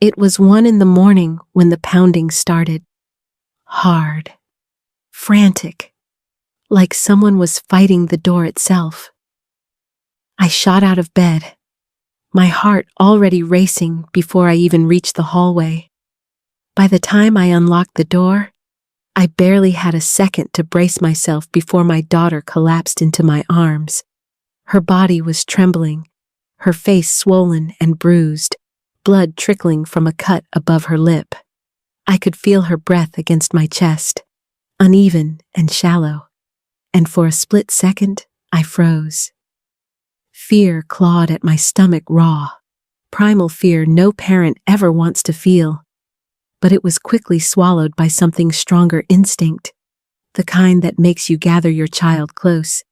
It was 1 in the morning when the pounding started. Hard. Frantic. Like someone was fighting the door itself. I shot out of bed, my heart already racing before I even reached the hallway. By the time I unlocked the door, I barely had a second to brace myself before my daughter collapsed into my arms. Her body was trembling, her face swollen and bruised, blood trickling from a cut above her lip. I could feel her breath against my chest, uneven and shallow, and for a split second, I froze. Fear clawed at my stomach raw, primal fear no parent ever wants to feel. But it was quickly swallowed by something stronger instinct, the kind that makes you gather your child close,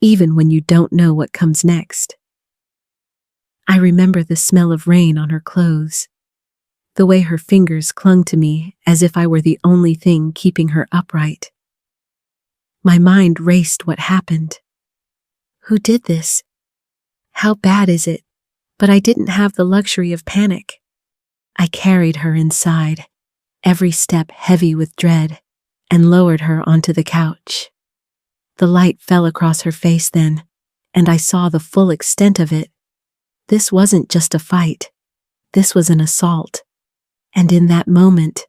even when you don't know what comes next. I remember the smell of rain on her clothes, the way her fingers clung to me as if I were the only thing keeping her upright. My mind raced what happened. Who did this? How bad is it? But I didn't have the luxury of panic. I carried her inside, every step heavy with dread, and lowered her onto the couch. The light fell across her face then, and I saw the full extent of it. This wasn't just a fight. This was an assault. And in that moment,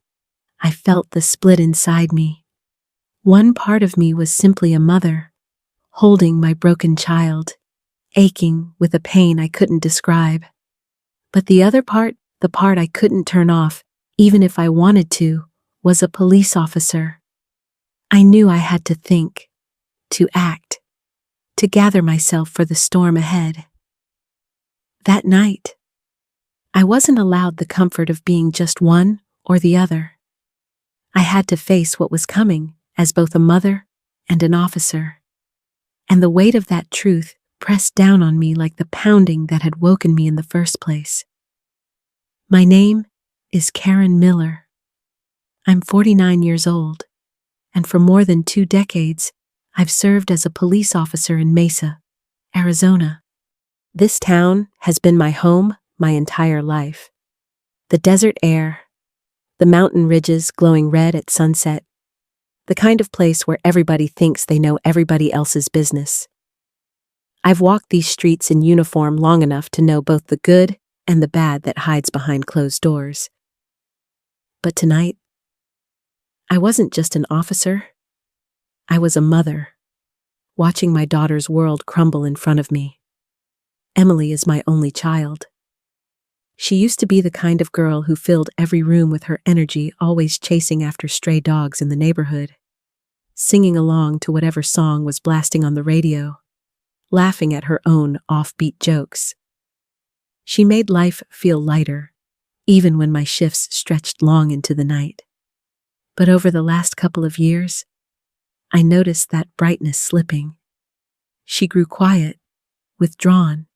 I felt the split inside me. One part of me was simply a mother, holding my broken child, aching with a pain I couldn't describe. But the other part, the part I couldn't turn off, even if I wanted to, was a police officer. I knew I had to think, to act, to gather myself for the storm ahead. That night, I wasn't allowed the comfort of being just one or the other. I had to face what was coming as both a mother and an officer. And the weight of that truth pressed down on me like the pounding that had woken me in the first place. My name is Karen Miller. I'm 49 years old, and for more than 2 decades, I've served as a police officer in Mesa, Arizona. This town has been my home my entire life. The desert air, the mountain ridges glowing red at sunset, the kind of place where everybody thinks they know everybody else's business. I've walked these streets in uniform long enough to know both the good and the bad that hides behind closed doors. But tonight, I wasn't just an officer. I was a mother, watching my daughter's world crumble in front of me. Emily is my only child. She used to be the kind of girl who filled every room with her energy, always chasing after stray dogs in the neighborhood, singing along to whatever song was blasting on the radio, laughing at her own offbeat jokes. She made life feel lighter, even when my shifts stretched long into the night. But over the last couple of years, I noticed that brightness slipping. She grew quiet, withdrawn,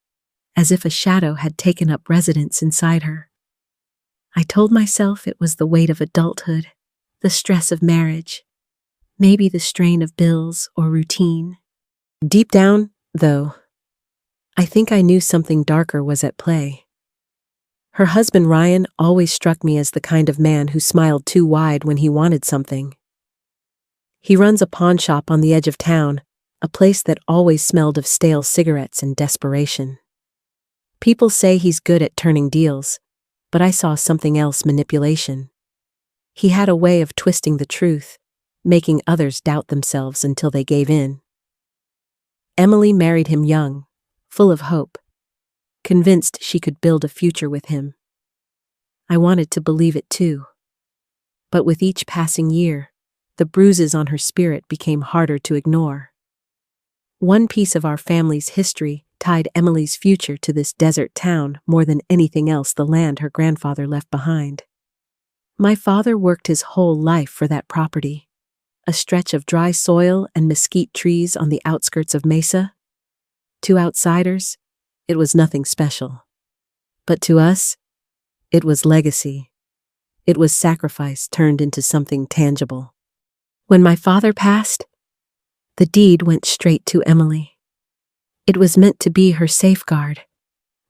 as if a shadow had taken up residence inside her. I told myself it was the weight of adulthood, the stress of marriage, maybe the strain of bills or routine. Deep down, though, I think I knew something darker was at play. Her husband Ryan always struck me as the kind of man who smiled too wide when he wanted something. He runs a pawn shop on the edge of town, a place that always smelled of stale cigarettes and desperation. People say he's good at turning deals, but I saw something else: manipulation. He had a way of twisting the truth, making others doubt themselves until they gave in. Emily married him young, full of hope, convinced she could build a future with him. I wanted to believe it too. But with each passing year, the bruises on her spirit became harder to ignore. One piece of our family's history tied Emily's future to this desert town more than anything else: the land her grandfather left behind. My father worked his whole life for that property, a stretch of dry soil and mesquite trees on the outskirts of Mesa. To outsiders, it was nothing special. But to us, it was legacy. It was sacrifice turned into something tangible. When my father passed, the deed went straight to Emily. It was meant to be her safeguard,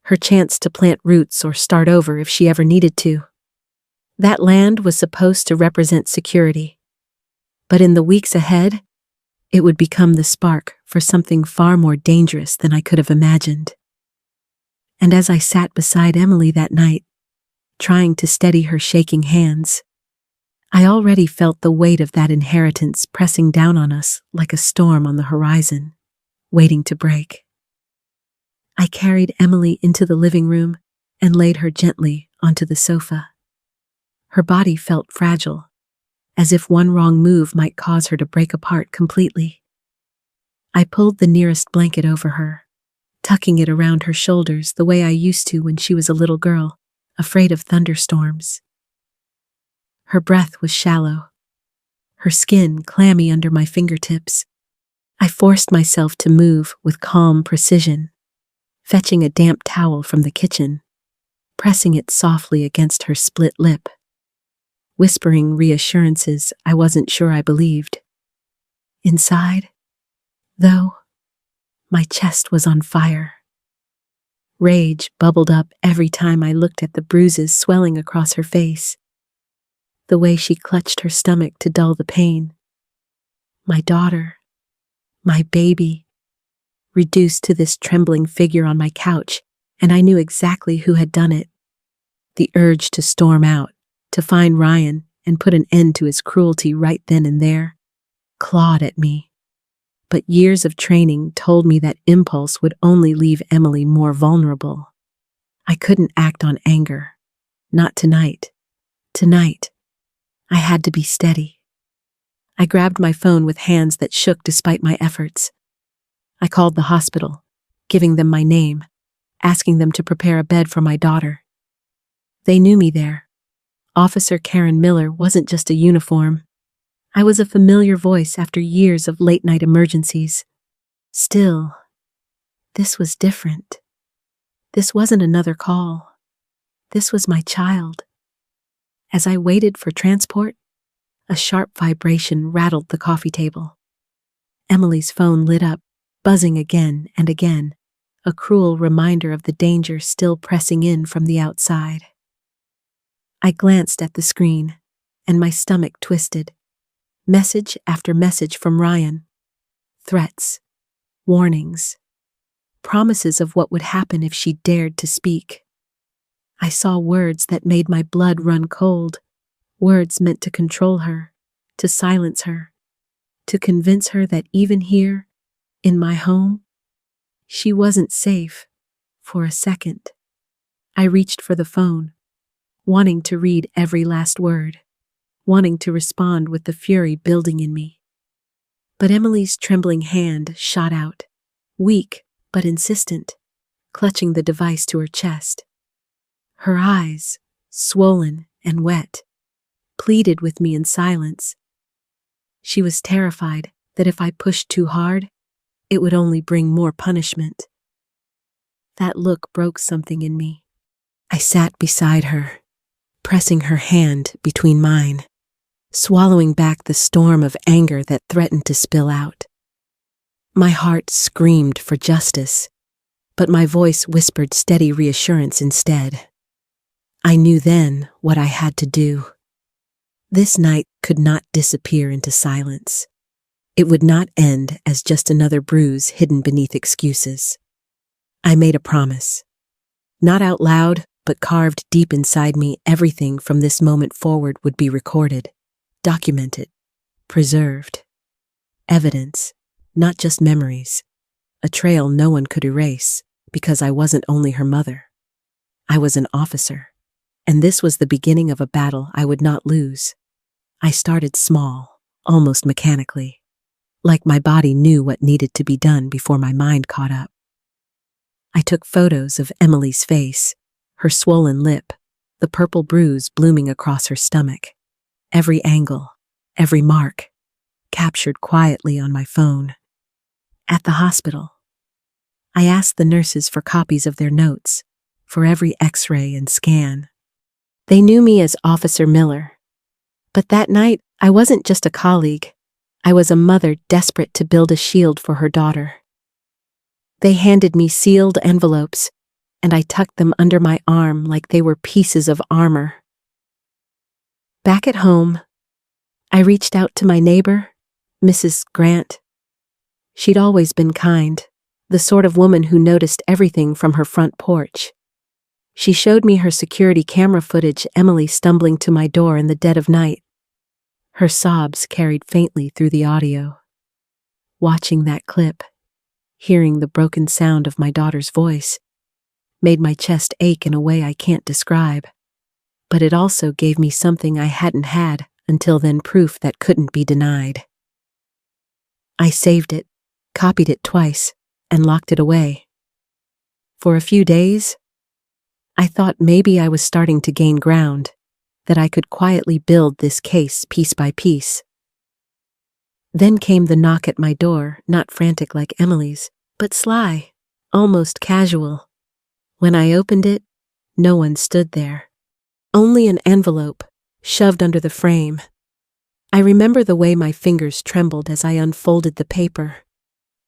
her chance to plant roots or start over if she ever needed to. That land was supposed to represent security, but in the weeks ahead, it would become the spark for something far more dangerous than I could have imagined. And as I sat beside Emily that night, trying to steady her shaking hands, I already felt the weight of that inheritance pressing down on us like a storm on the horizon, waiting to break. I carried Emily into the living room and laid her gently onto the sofa. Her body felt fragile, as if one wrong move might cause her to break apart completely. I pulled the nearest blanket over her, tucking it around her shoulders the way I used to when she was a little girl, afraid of thunderstorms. Her breath was shallow, her skin clammy under my fingertips. I forced myself to move with calm precision, fetching a damp towel from the kitchen, pressing it softly against her split lip, whispering reassurances I wasn't sure I believed. Inside, though, my chest was on fire. Rage bubbled up every time I looked at the bruises swelling across her face, the way she clutched her stomach to dull the pain. My daughter, my baby, reduced to this trembling figure on my couch, and I knew exactly who had done it. The urge to storm out, to find Ryan and put an end to his cruelty right then and there, clawed at me. But years of training told me that impulse would only leave Emily more vulnerable. I couldn't act on anger. Not tonight. Tonight, I had to be steady. I grabbed my phone with hands that shook despite my efforts. I called the hospital, giving them my name, asking them to prepare a bed for my daughter. They knew me there. Officer Karen Miller wasn't just a uniform. I was a familiar voice after years of late-night emergencies. Still, this was different. This wasn't another call. This was my child. As I waited for transport, a sharp vibration rattled the coffee table. Emily's phone lit up, buzzing again and again, a cruel reminder of the danger still pressing in from the outside. I glanced at the screen, and my stomach twisted. Message after message from Ryan. Threats, warnings, promises of what would happen if she dared to speak. I saw words that made my blood run cold, words meant to control her, to silence her, to convince her that even here, in my home, she wasn't safe for a second. I reached for the phone, wanting to read every last word, wanting to respond with the fury building in me. But Emily's trembling hand shot out, weak but insistent, clutching the device to her chest. Her eyes, swollen and wet, pleaded with me in silence. She was terrified that if I pushed too hard, it would only bring more punishment. That look broke something in me. I sat beside her, pressing her hand between mine, swallowing back the storm of anger that threatened to spill out. My heart screamed for justice, but my voice whispered steady reassurance instead. I knew then what I had to do. This night could not disappear into silence. It would not end as just another bruise hidden beneath excuses. I made a promise. Not out loud, but carved deep inside me, everything from this moment forward would be recorded, documented, preserved. Evidence, not just memories. A trail no one could erase, because I wasn't only her mother. I was an officer, and this was the beginning of a battle I would not lose. I started small, almost mechanically, like my body knew what needed to be done before my mind caught up. I took photos of Emily's face, her swollen lip, the purple bruise blooming across her stomach. Every angle, every mark, captured quietly on my phone. At the hospital, I asked the nurses for copies of their notes, for every x-ray and scan. They knew me as Officer Miller. But that night, I wasn't just a colleague. I was a mother desperate to build a shield for her daughter. They handed me sealed envelopes, and I tucked them under my arm like they were pieces of armor. Back at home, I reached out to my neighbor, Mrs. Grant. She'd always been kind, the sort of woman who noticed everything from her front porch. She showed me her security camera footage, Emily stumbling to my door in the dead of night. Her sobs carried faintly through the audio. Watching that clip, hearing the broken sound of my daughter's voice, made my chest ache in a way I can't describe. But it also gave me something I hadn't had until then, proof that couldn't be denied. I saved it, copied it twice, and locked it away. For a few days, I thought maybe I was starting to gain ground, that I could quietly build this case piece by piece. Then came the knock at my door, not frantic like Emily's, but sly, almost casual. When I opened it, no one stood there. Only an envelope, shoved under the frame. I remember the way my fingers trembled as I unfolded the paper.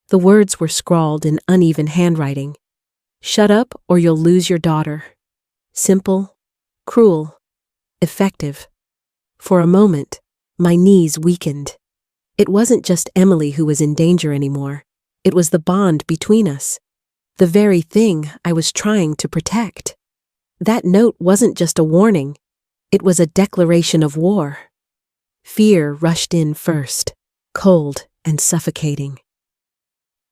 The words were scrawled in uneven handwriting. "Shut up or you'll lose your daughter." Simple, cruel, effective. For a moment, my knees weakened. It wasn't just Emily who was in danger anymore. It was the bond between us. The very thing I was trying to protect. That note wasn't just a warning. It was a declaration of war. Fear rushed in first, cold and suffocating.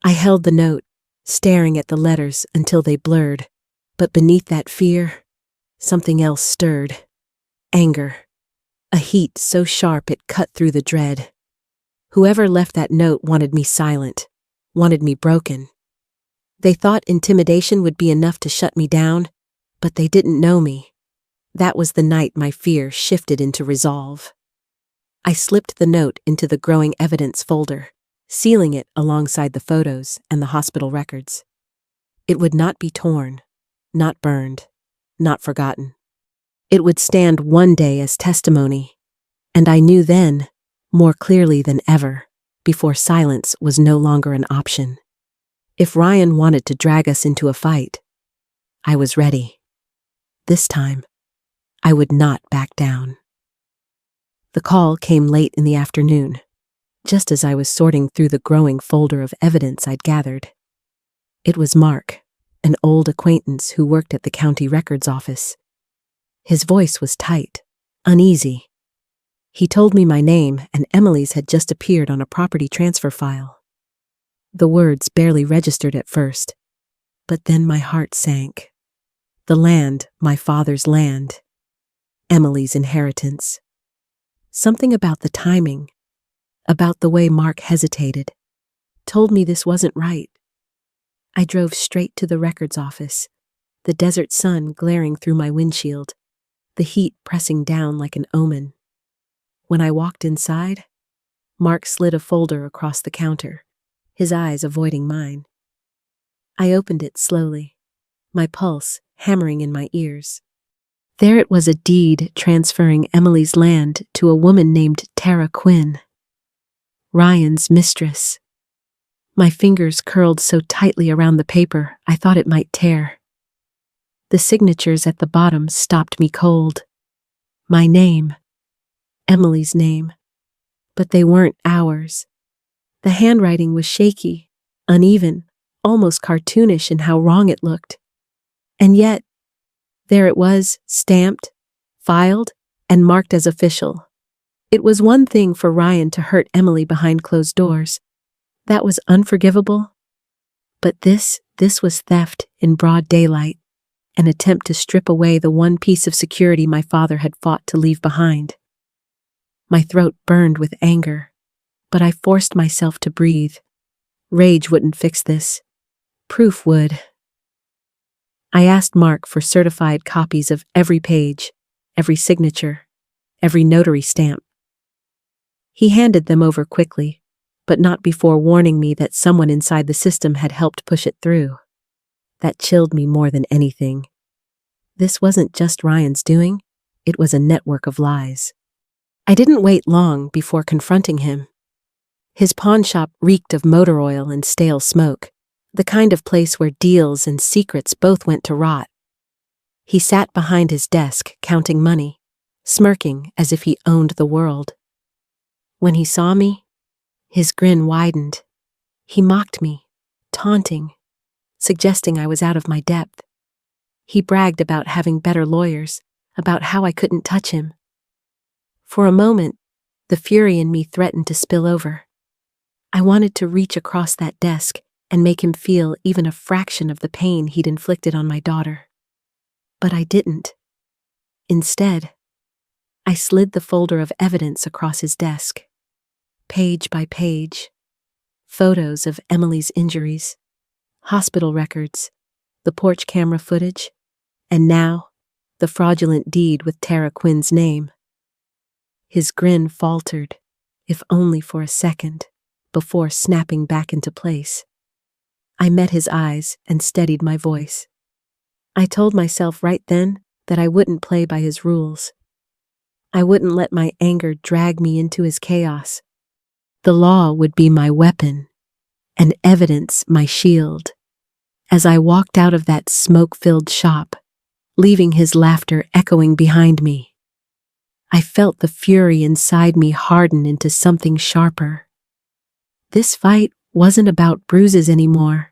I held the note, staring at the letters until they blurred. But beneath that fear, something else stirred. Anger. A heat so sharp it cut through the dread. Whoever left that note wanted me silent, wanted me broken. They thought intimidation would be enough to shut me down, but they didn't know me. That was the night my fear shifted into resolve. I slipped the note into the growing evidence folder, sealing it alongside the photos and the hospital records. It would not be torn, not burned, not forgotten. It would stand one day as testimony, and I knew then, more clearly than ever, before silence was no longer an option. If Ryan wanted to drag us into a fight, I was ready. This time, I would not back down. The call came late in the afternoon, just as I was sorting through the growing folder of evidence I'd gathered. It was Mark, an old acquaintance who worked at the county records office. His voice was tight, uneasy. He told me my name and Emily's had just appeared on a property transfer file. The words barely registered at first, but then my heart sank. The land, my father's land. Emily's inheritance. Something about the timing, about the way Mark hesitated, told me this wasn't right. I drove straight to the records office, the desert sun glaring through my windshield, the heat pressing down like an omen. When I walked inside, Mark slid a folder across the counter, his eyes avoiding mine. I opened it slowly, my pulse hammering in my ears. There it was, a deed transferring Emily's land to a woman named Tara Quinn, Ryan's mistress. My fingers curled so tightly around the paper I thought it might tear. The signatures at the bottom stopped me cold. My name, Emily's name, but they weren't ours. The handwriting was shaky, uneven, almost cartoonish in how wrong it looked. And yet, there it was, stamped, filed, and marked as official. It was one thing for Ryan to hurt Emily behind closed doors. That was unforgivable. But this was theft in broad daylight, an attempt to strip away the one piece of security my father had fought to leave behind. My throat burned with anger, but I forced myself to breathe. Rage wouldn't fix this. Proof would. I asked Mark for certified copies of every page, every signature, every notary stamp. He handed them over quickly, but not before warning me that someone inside the system had helped push it through. That chilled me more than anything. This wasn't just Ryan's doing, it was a network of lies. I didn't wait long before confronting him. His pawn shop reeked of motor oil and stale smoke, the kind of place where deals and secrets both went to rot. He sat behind his desk, counting money, smirking as if he owned the world. When he saw me, his grin widened. He mocked me, taunting, suggesting I was out of my depth. He bragged about having better lawyers, about how I couldn't touch him. For a moment, the fury in me threatened to spill over. I wanted to reach across that desk and make him feel even a fraction of the pain he'd inflicted on my daughter. But I didn't. Instead, I slid the folder of evidence across his desk. Page by page, photos of Emily's injuries, hospital records, the porch camera footage, and now, the fraudulent deed with Tara Quinn's name. His grin faltered, if only for a second, before snapping back into place. I met his eyes and steadied my voice. I told myself right then that I wouldn't play by his rules. I wouldn't let my anger drag me into his chaos. The law would be my weapon, and evidence my shield. As I walked out of that smoke-filled shop, leaving his laughter echoing behind me, I felt the fury inside me harden into something sharper. This fight wasn't about bruises anymore.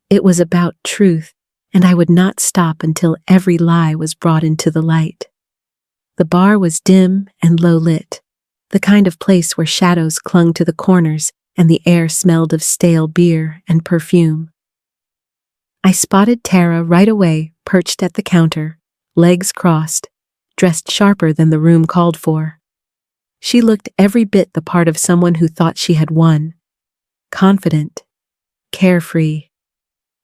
It was about truth, and I would not stop until every lie was brought into the light. The bar was dim and low-lit, the kind of place where shadows clung to the corners and the air smelled of stale beer and perfume. I spotted Tara right away, perched at the counter, legs crossed, dressed sharper than the room called for. She looked every bit the part of someone who thought she had won. Confident, carefree,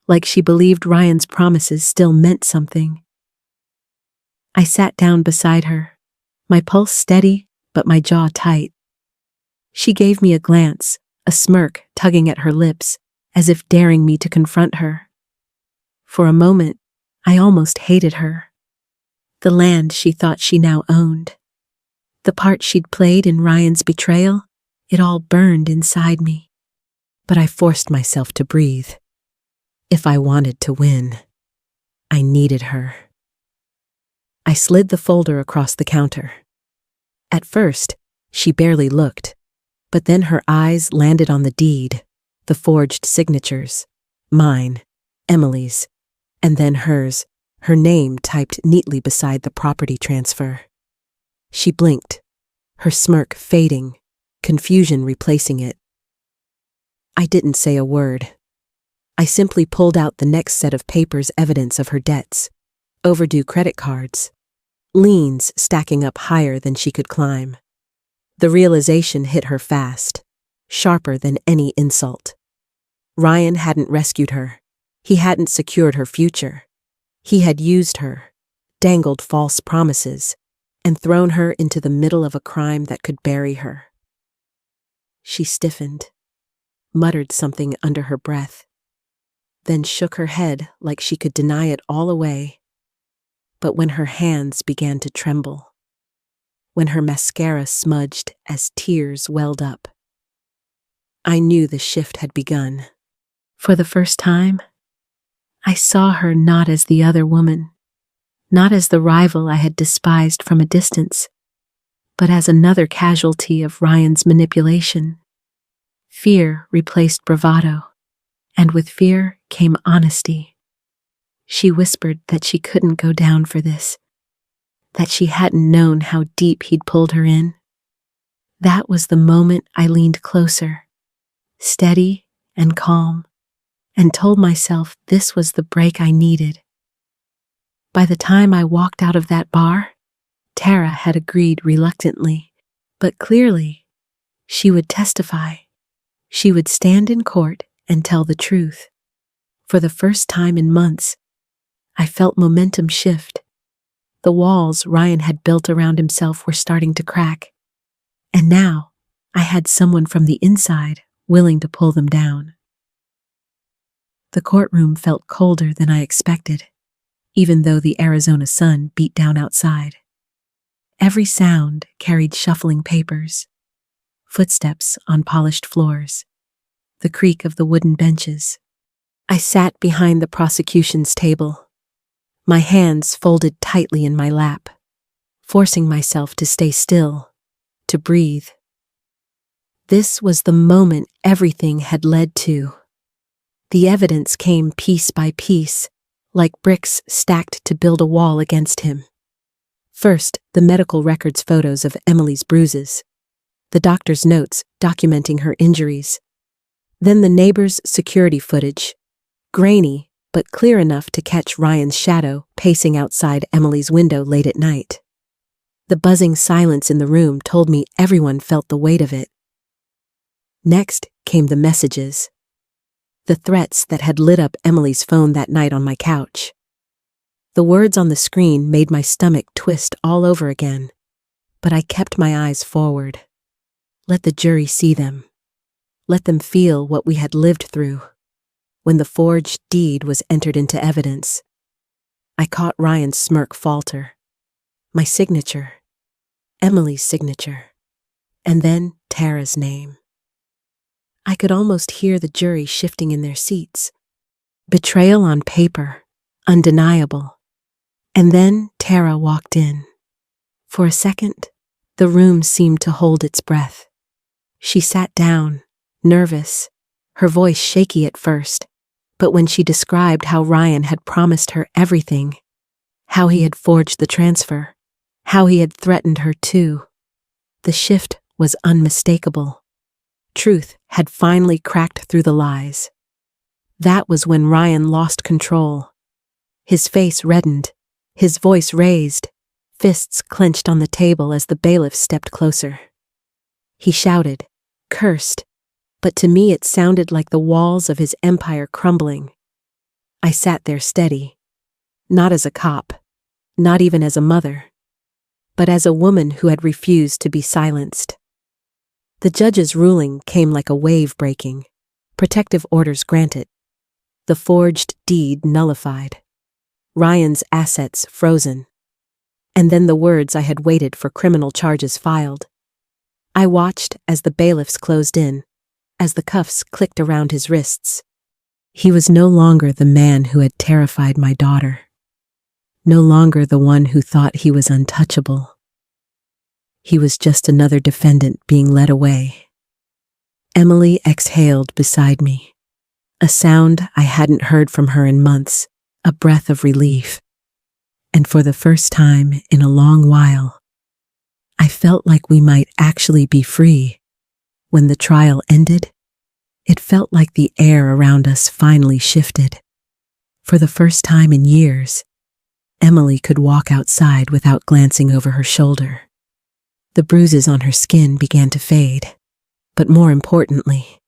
like she believed Ryan's promises still meant something. I sat down beside her, my pulse steady but my jaw tight. She gave me a glance, a smirk tugging at her lips, as if daring me to confront her. For a moment, I almost hated her. The land she thought she now owned. The part she'd played in Ryan's betrayal, it all burned inside me. But I forced myself to breathe. If I wanted to win, I needed her. I slid the folder across the counter. At first, she barely looked, but then her eyes landed on the deed, the forged signatures, mine, Emily's, and then hers, her name typed neatly beside the property transfer. She blinked, her smirk fading, confusion replacing it. I didn't say a word. I simply pulled out the next set of papers, evidence of her debts, overdue credit cards, liens stacking up higher than she could climb. The realization hit her fast, sharper than any insult. Ryan hadn't rescued her. He hadn't secured her future. He had used her, dangled false promises, and thrown her into the middle of a crime that could bury her. She stiffened, muttered something under her breath, then shook her head like she could deny it all away. But when her hands began to tremble, when her mascara smudged as tears welled up, I knew the shift had begun. For the first time, I saw her not as the other woman, not as the rival I had despised from a distance, but as another casualty of Ryan's manipulation. Fear replaced bravado, and with fear came honesty. She whispered that she couldn't go down for this, that she hadn't known how deep he'd pulled her in. That was the moment I leaned closer, steady and calm, and told myself this was the break I needed. By the time I walked out of that bar, Tara had agreed reluctantly, but clearly. She would testify. She would stand in court and tell the truth. For the first time in months, I felt momentum shift. The walls Ryan had built around himself were starting to crack, and now I had someone from the inside willing to pull them down. The courtroom felt colder than I expected, even though the Arizona sun beat down outside. Every sound carried shuffling papers, footsteps on polished floors, the creak of the wooden benches. I sat behind the prosecution's table, my hands folded tightly in my lap. forcing myself to stay still, to breathe. This was the moment everything had led to. The evidence came piece by piece, like bricks stacked to build a wall against him. First, the medical records photos of Emily's bruises, the doctor's notes documenting her injuries. Then the neighbor's security footage, grainy but clear enough to catch Ryan's shadow pacing outside Emily's window late at night. The buzzing silence in the room told me everyone felt the weight of it. Next came the messages, the threats that had lit up Emily's phone that night on my couch. The words on the screen made my stomach twist all over again, but I kept my eyes forward. Let the jury see them. Let them feel what we had lived through. When the forged deed was entered into evidence, I caught Ryan's smirk falter. My signature, Emily's signature, and then Tara's name. I could almost hear the jury shifting in their seats. Betrayal on paper, undeniable. And then Tara walked in. For a second, the room seemed to hold its breath. She sat down, nervous, her voice shaky at first, but when she described how Ryan had promised her everything, how he had forged the transfer, how he had threatened her too, the shift was unmistakable. Truth had finally cracked through the lies. That was when Ryan lost control. His face reddened, his voice raised, fists clenched on the table as the bailiff stepped closer. He shouted, cursed, but to me it sounded like the walls of his empire crumbling. I sat there steady, not as a cop, not even as a mother, but as a woman who had refused to be silenced. The judge's ruling came like a wave breaking, protective orders granted, the forged deed nullified, Ryan's assets frozen, and then the words I had waited for criminal charges filed. I watched as the bailiffs closed in, as the cuffs clicked around his wrists. He was no longer the man who had terrified my daughter, no longer the one who thought he was untouchable. He was just another defendant being led away. Emily exhaled beside me, a sound I hadn't heard from her in months, a breath of relief. And for the first time in a long while, I felt like we might actually be free. When the trial ended, it felt like the air around us finally shifted. For the first time in years, Emily could walk outside without glancing over her shoulder. The bruises on her skin began to fade, but more importantly,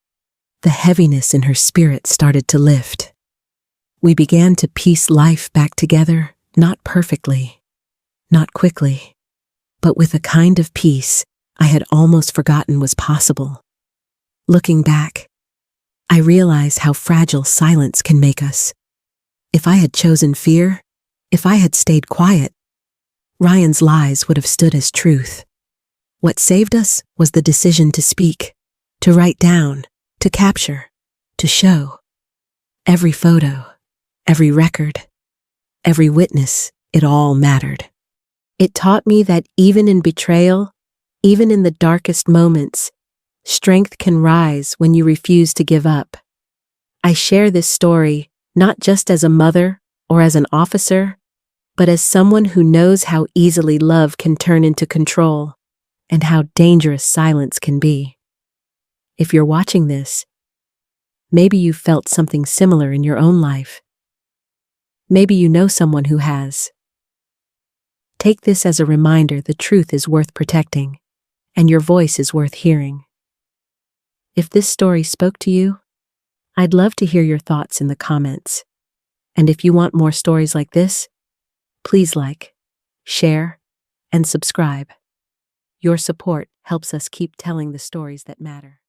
the heaviness in her spirit started to lift. We began to piece life back together, not perfectly, not quickly, but with a kind of peace I had almost forgotten was possible. Looking back, I realize how fragile silence can make us. If I had chosen fear, if I had stayed quiet, Ryan's lies would have stood as truth. What saved us was the decision to speak, to write down, to capture, to show. Every photo, every record, every witness, it all mattered. It taught me that even in betrayal, even in the darkest moments, strength can rise when you refuse to give up. I share this story not just as a mother or as an officer, but as someone who knows how easily love can turn into control and how dangerous silence can be. If you're watching this, maybe you felt something similar in your own life. Maybe you know someone who has. Take this as a reminder the truth is worth protecting, and your voice is worth hearing. If this story spoke to you, I'd love to hear your thoughts in the comments. And if you want more stories like this, please like, share, and subscribe. Your support helps us keep telling the stories that matter.